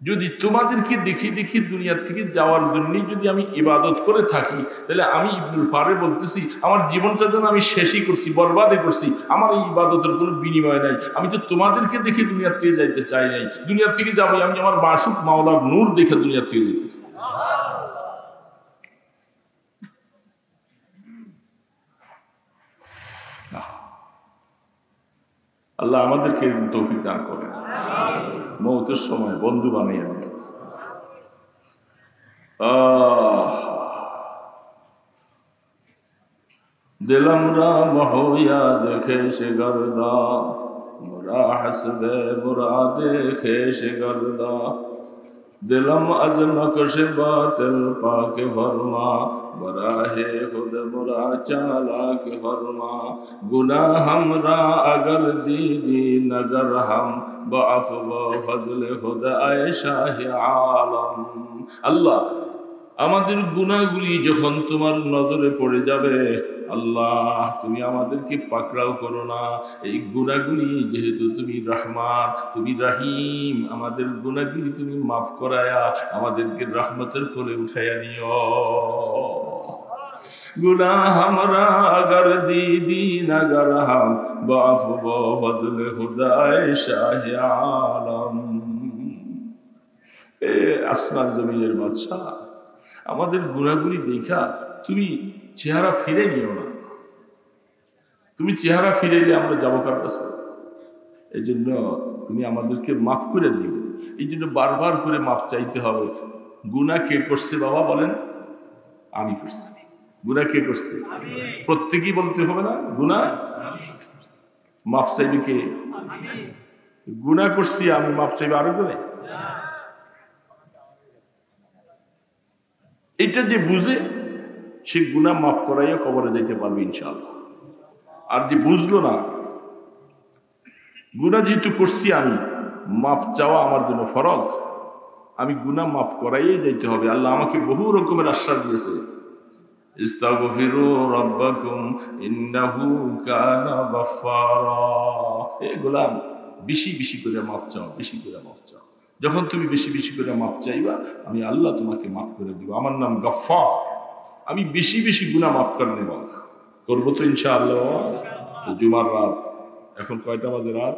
যদি তোমাদেরকে দেখি দেখি দুনিয়ার থেকে যাওয়ার জন্য যদি আমি ইবাদত করে থাকি, তাহলে আমি ইবনুল ফারে বলতেছি আমার জীবনটা যেন আমি শেষই করছি, বরবাদই করছি। আমার এই ইবাদতের কোনো বিনিময় নাই। আমি তো তোমাদেরকে দেখে দুনিয়ার থেকে যাইতে চাই নাই। দুনিয়ার থেকে যাবো আমি আমার মাসুক মাওলার নূর দেখে দুনিয়ার থেকে যেতে চাই। আল্লাহ আমাদেরকে তৌফিক দান করেন, মওতের সময় বন্ধু বানিয়ে দেন। দিলম রাম হোয়া দেখে সে গর্দা, মুরা হাসবে মুরা দেখে সে গর্দা, দিলম আজ নকশ বাতিল পাকে ফরমা, बराहे खुद मुरा चालाक फरमा, गुनाह हमरा अगर दीदी नगर हम बाफवा फजल खुद आयशाह आलम। আল্লাহ আমাদের গুনাহগুলি যখন তোমার নজরে পড়ে যাবে, আল্লাহ তুমি আমাদেরকে পাকড়াও করো না। এই গুনাহগুলি যেহেতু তুমি রহমান, তুমি রহিম, আমাদের গুনাহগুলি তুমি মাফ করায়া আমাদেরকে রহমতের কোলে উঠাইয়া নিও। गुनाह हमरा अगर दीदी नगर हम बाफवा फजल खुदाए शाह आलम। ए আসমান জমিনের বাদশা, আমাদের গুনাহগুলি দেখা তুমি চেহারা ফিরে নিও না। তুমি চেহারা ফিরাইলে আমরা যাবো কার কাছে? এই জন্য তুমি আমাদেরকে মাফ করে দিও। এই জন্য বারবার করে মাফ চাইতে হবে। গুনাহ কে করছে বাবা বলেন? আমি করছি। গুনাহ কে করছে? প্রত্যেকেই বলতে হবে না গুনাহ? মাফ চাইবে কে? গুনাহ করছি আমি, মাফ চাইবে আরো করে? এটা যে বুঝে সে গুনাহ মাফ করাইয়া কবরে যাইতে পারবে ইনশাআল্লাহ। আর যে বুঝলো না, গুনাহ যেহেতু করছি আমি, মাফ চাওয়া আমার জন্য ফরজ, আমি গুনাহ মাফ করাইয়ে যাইতে হবে। আল্লাহ আমাকে বহু রকমের আশ্বাস দিয়েছে, ইস্তাগফিরু রাব্বাকুম ইন্নাহু কানা গাফফারা। এ গোলাম বেশি বেশি করে মাফ চাও, বেশি করে মাফ চাও। যখন তুমি বেশি বেশি করে মাফ চাইবা, আমি আল্লাহ তোমাকে মাফ করে দিব। আমার নাম গফফার, আমি বেশি বেশি গুনাহ মাফ করে নেব। করবো তো ইনশাআল্লাহ। তো জুমার রাত, এখন কয়টা বাজে? রাত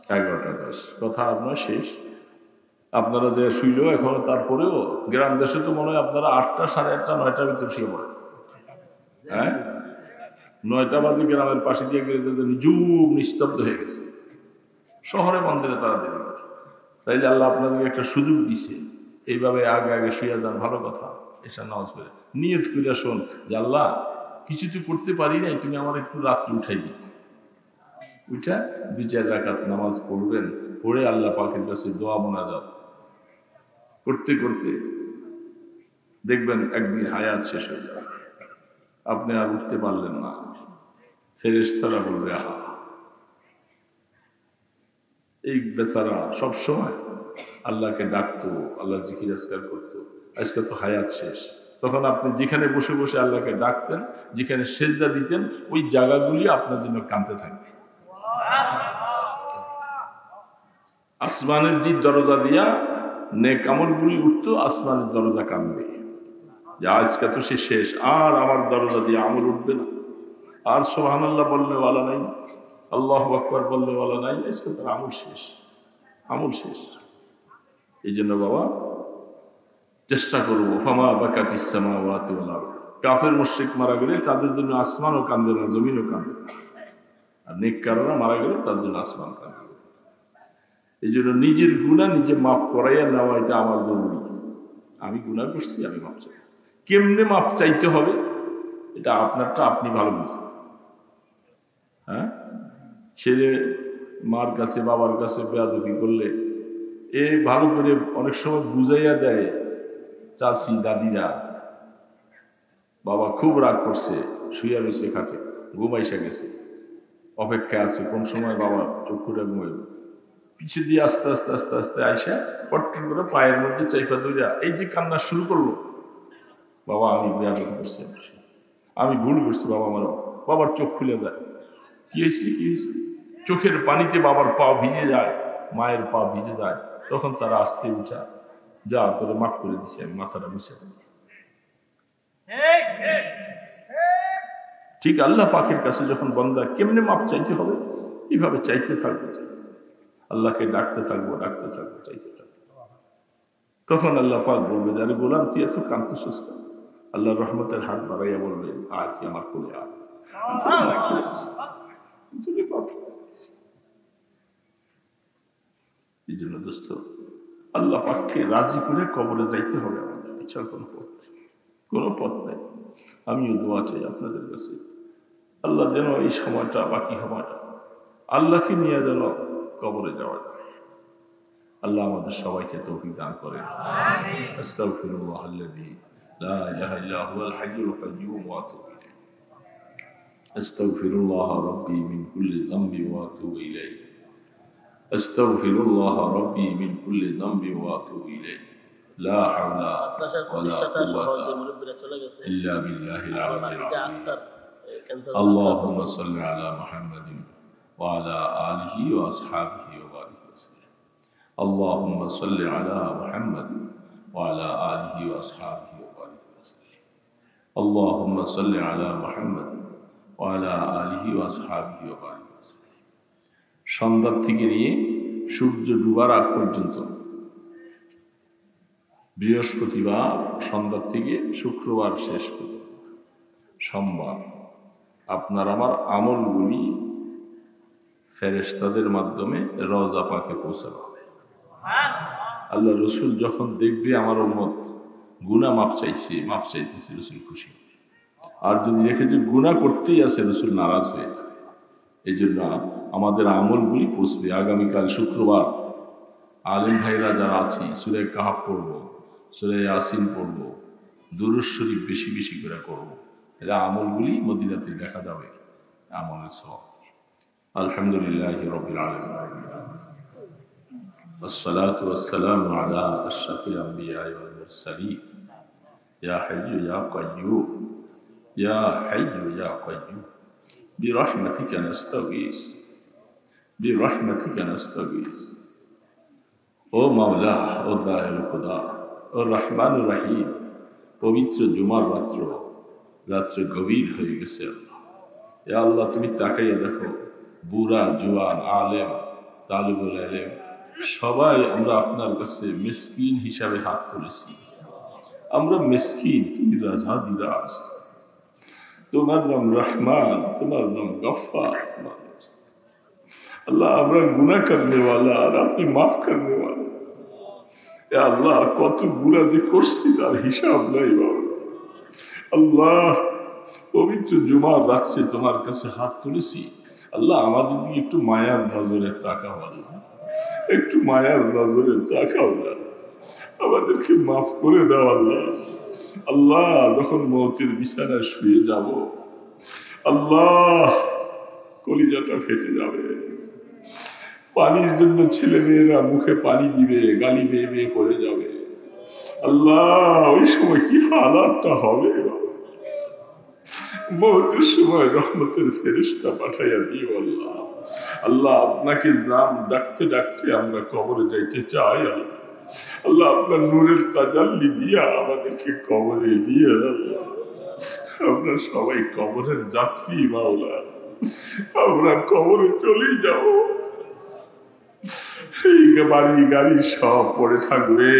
11টা 10। কথা আপনার শেষ। আপনারা যে শুইলেও এখনো তারপরেও গ্রাম দেশে তো মনে হয় আপনারা 8টা, 8:30, 9টার ভিতরে শুয়ে পড়েন। হ্যাঁ, 9টা বাজে গ্রামের পাশে দিয়ে গেলে নিঝুম নিস্তব্ধ হয়ে গেছে। শহরে মন্দিরে তারা দেরি করে। তাই যে আল্লাহ আপনাদেরকে একটা সুযোগ দিছে, এইভাবে আগে আগে শুয়ে যান, ভালো কথা। এসা নামাজ পড়ে নিয়ত করে শোন যে আল্লাহ কিছু তো করতে পারি নাই, তুমি আমার একটু রাত্রে উঠাই দিই। উঠা 2-4 রাকাত নামাজ পড়বেন, পড়ে আল্লাহ পাকের কাছে দোয়া মোনাজাত করতে করতে দেখবেন একদিন হায়াত শেষ হয়ে যাবে, আপনি আর উঠতে পারলেন না। ফেরেশতারা বলবে আহা, এই বেচারা সবসময় আল্লাহকে ডাকতো, আল্লাহ জিকির আজকার করতো, আজকে তো হায়াত শেষ। তখন আপনি যেখানে বসে বসে আল্লাহকে ডাকতেন, যেখানে সেজদা দিতেন, ওই জায়গাগুলি আপনার জন্য কাঁদতে থাকবে। আসমানের যে দরজা দিয়া নেক আমলগুলি উঠতো, আসমানের দরজা কাঁদবে যে আজকে তো সে শেষ, আর আমার দরজা দিয়ে আমল উঠবে না, আর সুবহানাল্লাহ বললে ওয়ালা নাই, আল্লাহু আকবার বললে ওয়ালা নাই, আজকে তার আমল শেষ, আমল শেষ। এই জন্য বাবা চেষ্টা করবো, ফামা বাকাতিস সামাওয়াতু ওয়াল আরদ। কাফের মুশরিক মারা গেলে তাদের জন্য আসমানও কাঁদবে না, জমিনও কাঁদবে না। আর নেককাররা মারা গেলে তার জন্য আসমান কাঁদবে। এই জন্য নিজের গুনাহ নিজে মাফ করাইয়া নেওয়া, এটা আমার জরুরি। আমি গুনাহ করছি, আমি মাফ চাই। কেমনে মাফ চাইতে হবে এটা আপনারটা আপনি ভালো বুঝেন। হ্যাঁ, ছেলে মার কাছে বাবার কাছে বেয়াদবি করলে এ ভালো করে অনেক সময় বুঝাইয়া দেয় চাচি দাদিরা, বাবা খুব রাগ করছে, শুইয়া রয়েছে খাটে, ঘুমাইসা গেছে, অপেক্ষা আছে কোন সময় বাবা চক্ষুটা ঘুমাইব। পিছু দিয়ে আস্তে আস্তে আস্তে আস্তে আইসা পট্ট করে পায়ের মধ্যে চাইপা দইরা এই যে কান্না শুরু করলো, বাবা আমি বেয়াদবি করছি, আমি ভুল করছি, বাবা আমার, বাবার চোখ খুলে দেয়। কি হয়েছে, কি হয়েছে? চোখের পানিতে বাবার পা ভিজে যায়, মায়ের পা ভিজে যায়। তখন তারা আস্তে উঠা, যা তোরে মাফ করে দিছে, আমি মাথাটা মুছে দিই। ঠিক আল্লাহ পাকের কাছে যখন বান্দা কেমনে মাপ চাইতে হবে, এইভাবে চাইতে থাকবো, আল্লাহকে ডাকতে থাকবো, ডাকতে থাকবো, চাইতে থাকবো। তখন আল্লাহ পাক বলবে, যারে গোলাম তুই এত কাঁদতেছিস কেন? আল্লাহ রহমতের হাত বাড়াইয়া বলবে, আয় তুই আমার কোলে আয়। এই জন্য দোস্ত, আল্লাহ পাককে রাজি করে কবরে যাইতে হবে আমাদের, ইচ্ছার কোনো পথ নেই, কোনো পথ নেই। আমিও দোয়া চাই আপনাদের কাছে, আল্লাহ যেন এই সময়টা, বাকি সময়টা আল্লাহকে নিয়ে যেন কবরে যাওয়া যায়। আল্লাহ আমাদের সবাইকে তৌফিক দান করেন। আস্তাগফিরুল্লাহাল্লাযী লা ইলাহা ইল্লা হুয়াল হাইয়ুল কাইয়্যুম ওয়া আতুবু ইলাইহি। আস্তাগফিরুল্লাহ রাব্বী মিন কুল্লি যামবি ওয়া আতুবু ইলাইহি। আস্তাগফিরুল্লাহ রাব্বী মিন কুল্লি যামবি ওয়া আতুবু ইলাইহি। লা হাওলা ওয়ালা কুওয়াতা ইল্লা বিল্লাহিল আলিয়্যিল আযীম। আল্লাহুম্মা সাল্লি আলা মুহাম্মাদিন ওয়া আলা আলিহি ওয়া আসহাবিহি ওয়া বারিক ওয়াসাল্লাম। আল্লাহুম্মা সাল্লি আলা মুহাম্মাদিন ওয়া আলা আলিহি ওয়া আসহাবিহি ওয়া বারিক ওয়াসাল্লাম। আল্লাহুম্মা সাল্লি আলা মুহাম্মাদিন ওয়া আলা আলিহি ওয়া আসহাবিহি ওয়া বারিক ওয়াসাল্লাম। সন্ধ্যা থেকে নিয়ে সূর্য ডুবার আগ পর্যন্ত, বৃহস্পতিবার সন্ধ্যা থেকে শুক্রবার শেষ পর্যন্ত, সোমবার, আপনার আমার আমলগুলি ফেরেশতাদের মাধ্যমে রওজা পাকে পৌঁছানো হবে। আল্লাহ রসুল যখন দেখবে আমার উম্মত গুনাহ মাপ চাইছে, মাপ চাইতেছে, রসুল খুশি হবে। আর যদি দেখে যে গুনাহ করতেই আছে, রসুল নারাজ হয়ে যাবে। এই জন্য আমাদের আমলগুলি পৌঁছবে। আগামীকাল শুক্রবার আলেম ভাইরা যারা আছি, সূরা কাহাফ পড়বো, সূরা ইয়াসিন পড়বো, দুরূদ শরীফ বেশি বেশি করে করবো। এরা আমলগুলি মদিনাতে দেখা যাবে, আমলের সওয়াব। আলহামদুলিল্লাহি রাব্বিল আলামিন, ওয়াসসালাতু ওয়াসসালামু আলা আশরাফিল আমবিয়া ওয়াল মুরসালিন। ইয়া হাইয়্যু ইয়া কাইয়্যুম, ইয়া হাইয়্যু ইয়া কাইয়্যুম, বিরহমাতিকা নাস্তাগীস, বিরহমাতিকা নাস্তাগীস। ও মাওলা, ও দাহিল খুদা, ও রহমানুর রহিম, পবিত্র জুমার রাত্রে গভীর হয়ে গেছে। আল্লাহ তুমি তাকাইয়া দেখো, বুড়া জুয়ান আলেম তালিবুল ইলম সবাই আমরা আপনার কাছে মিসকিন হিসাবে হাত তুলেছি। আমরা মিসকিন, তুমি রাজা দিরাজ। তোমার নাম রহমান, তোমার নাম গফফার। আল্লাহ আমরা গুনাহ করনে वाला আর আপনি মাফ করনে वाला। এ আল্লাহ কত গুনাহ যে করছি তার হিসাব নাই বাবা। আল্লাহ পবিত্র জুমার রাত্রে তোমার কাছে হাত তুলেছি। আল্লাহ আমাদের দিকে একটু মায়ার নজরে তাকাও আল্লাহ, একটু মায়ার নজরে তাকাও না, আমাদেরকে মাফ করে দাও আল্লাহ। আল্লাহ যখন মৌতের বিছানায় শুয়ে যাব আল্লাহ কলিজাটা ফেটে যাবে, পানির জন্য ছেলে মেয়েরা মুখে পানি দিবে, গালি বেয়ে বেয়ে করে যাবে। আল্লাহ ওই সময় কি হালাতটা হবে, মৌতের সময় রহমতের ফেরেশতা পাঠাইয়া দিও আল্লাহ। আল্লাহ আপনাকে নাম ডাকতে ডাকতে আমরা কবরে যাইতে চাই আল্লাহ। আল্লাহ আপনার নূরের তাজাল্লি দিয়া আমাদেরকে কবরে নিয়ে আল্লাহ। আমরা সবাই কবরের যাত্রী মাওলা, আমরা কবরে চলেই যাব। এই বাড়ি গাড়ি সব পড়ে থাকবে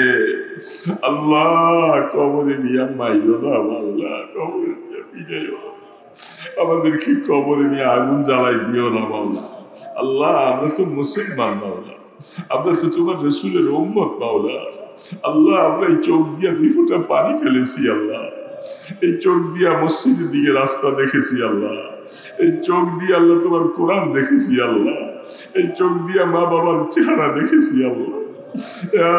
আল্লাহ, কবরে নিয়ে মাইলো না মাওলা, কবরে নিয়ে ফিরাইও, আমাদেরকে কবরে নিয়ে আগুন জ্বালাই দিও না মাওলা। আল্লাহ আমরা তো মুসলমান মাওলা, আমরা তো তোমার রাসূলের উম্মত মাওলা। আল্লাহ আমরা এই চোখ দিয়া 2 ফোঁটা পানি ফেলেছি আল্লাহ, এই চোখ দিয়া মসজিদের দিকে রাস্তা দেখেছি আল্লাহ, এই চোখ দিয়ে আল্লাহ তোমার কোরআন দেখেছি আল্লাহ, এই চোখ দিয়া মা বাবার চেহারা দেখেছি আল্লাহ।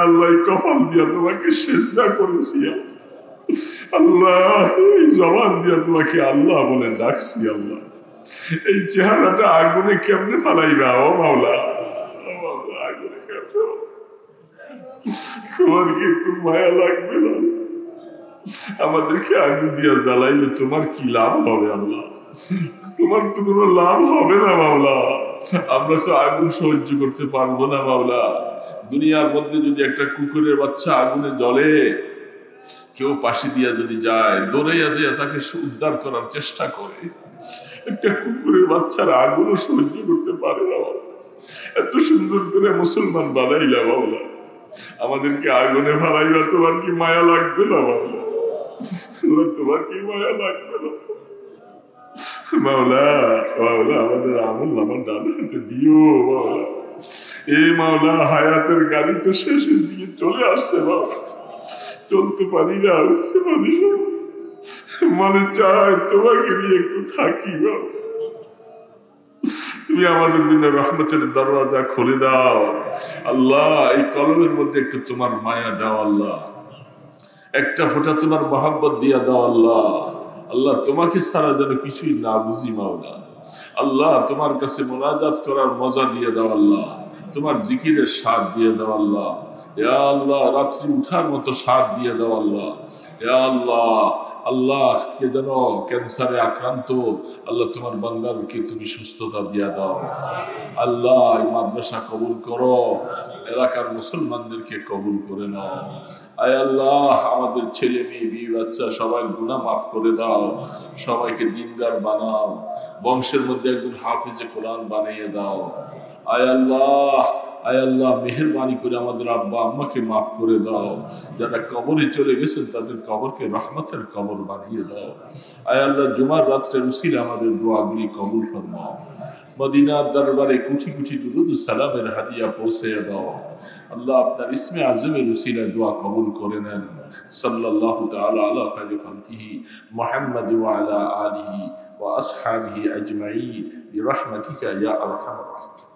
আল্লাহ এই কপাল দিয়া তোমাকে সিজদা করেছি আল্লাহ, এই জবান দিয়া তোমাকে আল্লাহ বলে ডাকছি আল্লাহ। এই চেহারাটা আগুনে কেমনে ফালাইবা ও মাওলা, আগুনে কেমনে, তোমার কি একটু মায়া লাগবে না? আমাদেরকে আগুন দিয়া জ্বালাইলে তোমার কি লাভ হবে আল্লাহ? তোমার তো কোনো লাভ হবে না মাওলা। আমরা তো আগুন সহ্য করতে পারবো না মাওলা। দুনিয়ার মধ্যে যদি একটা কুকুরের বাচ্চা আগুনে জ্বলে, কেউ পাশে দিয়া যদি যায়, দৌড়াইয়া যায় তাকে উদ্ধার করার চেষ্টা করে, একটা কুকুরের বাচ্চার আগুনও সহ্য করতে পারে না। এত সুন্দর করে মুসলমান বানাইলা মাওলা, আমাদেরকে আগুনে ফালাইবা, তোমার কি মায়া লাগবে না মাওলা? তোমার কি মায়া লাগবে না মাওলা? মাওলা আমাদের আমল নামা ডান হাতে দিও মাওলা। এই মাওলা হায়াতের গাড়ি তো শেষের দিকে চলে আসছে মাওলা, চলতে পারি না, উঠতে পারি না, মনে চায় তোমাকে নিয়ে একটু থাকি মাওলা। তুমি আমাদের জন্য রহমতের দরওয়াজা খুলে দাও আল্লাহ। এই কলমের মধ্যে একটু তোমার মায়া দাও আল্লাহ, একটা ফোঁটা তোমার মহব্বত দিয়া দাও আল্লাহ। আল্লাহ তোমাকে ছাড়া যেন কিছুই না বুঝি মাওলা। আল্লাহ তোমার কাছে মোনাজাত করার মজা দিয়ে দাও আল্লাহ, তোমার জিকিরের স্বাদ দিয়ে দাও আল্লাহ। ইয়া আল্লাহ রাত্রি উঠার মতো স্বাদ দিয়ে দাও আল্লাহ। ইয়া আল্লাহ, আল্লাহ কে যেন ক্যান্সারে আক্রান্ত, আল্লাহ তোমার বান্দারকে তুমি সুস্থতা দিয়া দাও আল্লাহ। এই মাদ্রাসা কবুল করো, এলাকার মুসলমানদেরকে কবুল করে নাও। আয় আল্লাহ আমাদের ছেলে মেয়ে বিবি বাচ্চা সবাই গুনাহ মাফ করে দাও, সবাইকে দিনদার বানাও, বংশের মধ্যে একজন হাফেজে কোরআন বানিয়ে দাও। আয় আল্লাহ, আয় আল্লাহ মেহেরবানি করে আমাদের আব্বা আম্মাকে মাফ করে দাও, যারা কবরে চলে গেছেন তাদের কবরকে রহমতের কবর বানিয়ে দাও। আয় আল্লাহ জুমার রাত্রের উসিলে আমাদের দোয়াগুলি কবুল ফরমাও। মদিনার দরবারে কুচি কুচি দুরুদ সালামের হাদিয়া পৌঁছে দাও আল্লাহ। আপনার ইসমে আজমের উসিলায় দোয়া কবুল করে নেন। সাল্লাল্লাহু তাআলা আলা খায়রি খালকিহি মুহাম্মাদ ওয়া আলা আলিহি ওয়া আসহাবিহি আজমাইন বিরহমাতিকা ইয়া আরহামার রাহিমিন।